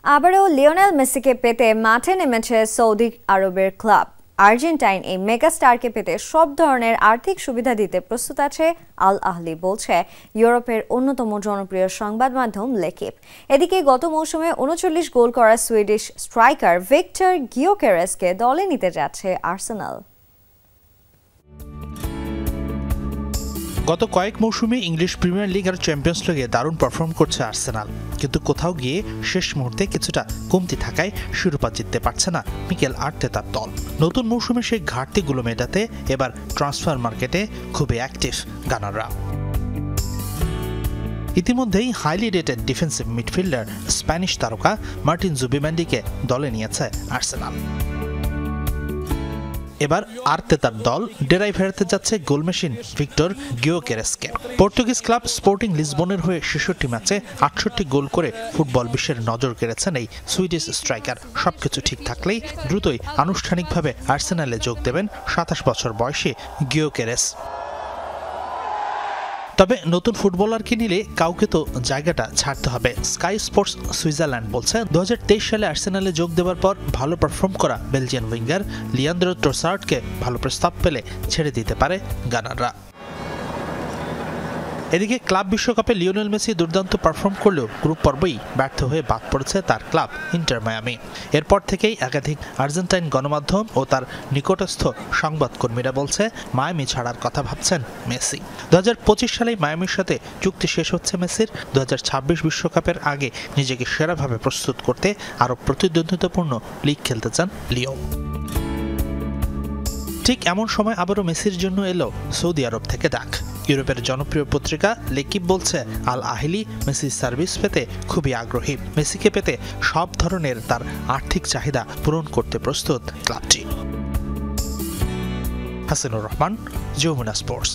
আবারও লিওনেল মেসিকে পেতে মাঠে নেমেছে সৌদি আরবের ক্লাব। আর্জেন্টাইন এই মেগাস্টারকে পেতে সব ধরনের আর্থিক সুবিধা দিতে প্রস্তুত আছে আল আহলি, বলছে ইউরোপের অন্যতম জনপ্রিয় সংবাদ মাধ্যম লেকিপ। এদিকে গত মৌসুমে ৩৯ গোল করা সুইডিশ স্ট্রাইকার ভিক্টর গিওকেরেসকে দলে নিতে যাচ্ছে আর্সেনাল। গত কয়েক মৌসুমে ইংলিশ প্রিমিয়ার লিগ আর চ্যাম্পিয়ন্স লিগে দারুণ পারফর্ম করছে আর্সেনাল, কিন্তু কোথাও গিয়ে শেষ মুহূর্তে কিছুটা কমতি থাকায় শিরোপা জিততে পারছে না মিকেল আর্তেতার দল। নতুন মৌসুমে সেই ঘাটতিগুলো মেটাতে এবার ট্রান্সফার মার্কেটে খুবই অ্যাক্টিভ গানাররা। ইতিমধ্যেই highly rated defensive midfielder Spanish তারকা মার্টিন জুবিমেন্ডিকে দলে নিয়েছে আর্সেনাল। এবার আর্তেতার দল ডেরায় ফেরাতে যাচ্ছে গোলমেশিন ভিক্টর গিওকেরেসকে। পর্তুগিজ ক্লাব স্পোর্টিং লিসবনের হয়ে ৬৬ ম্যাচে ৬৮ গোল করে ফুটবল বিশ্বের নজর কেড়েছেন এই সুইডিশ স্ট্রাইকার। সবকিছু ঠিক থাকলেই দ্রুতই আনুষ্ঠানিকভাবে আর্সেনালে যোগ দেবেন ২৭ বছর বয়সী গিওকেরেস। তবে নতুন ফুটবলারকে নিলে কাউকে তো জায়গাটা ছাড়তে হবে। স্কাই স্পোর্টস সুইজারল্যান্ড বলছে ২০২৩ সালে আর্সেনালে যোগ দেওয়ার পর ভালো পারফর্ম করা বেলজিয়ান উইঙ্গার লিয়ান্দ্রো ট্রোসার্ডকে ভালো প্রস্তাব পেলে ছেড়ে দিতে পারে গানাররা। এদিকে ক্লাব বিশ্বকাপে লিওনেল মেসি দুর্দান্ত পারফর্ম করলেও গ্রুপ পর্বেই ব্যর্থ হয়ে বাদ পড়েছে তার ক্লাব ইন্টার মায়ামি। এরপর থেকেই একাধিক আর্জেন্টাইন গণমাধ্যম ও তার নিকটস্থ সংবাদকর্মীরা বলছে মায়ামি ছাড়ার কথা ভাবছেন মেসি। ২০২৫ সালেই মায়ামির সাথে চুক্তি শেষ হচ্ছে মেসির। ২০২৬ বিশ্বকাপের আগে নিজেকে সেরাভাবে প্রস্তুত করতে আরও প্রতিদ্বন্দ্বিতাপূর্ণ লিগ খেলতে চান লিও। ঠিক এমন সময় আবারও মেসির জন্য এলো সৌদি আরব থেকে ডাক। ইউরোপের জনপ্রিয় পত্রিকা লেকিপ বলছে আল আহলি মেসির সার্ভিস পেতে খুবই আগ্রহী। মেসিকে পেতে সব ধরনের তার আর্থিক চাহিদা পূরণ করতে প্রস্তুত ক্লাবটি। হাসানুর রহমান, যমুনা স্পোর্টস।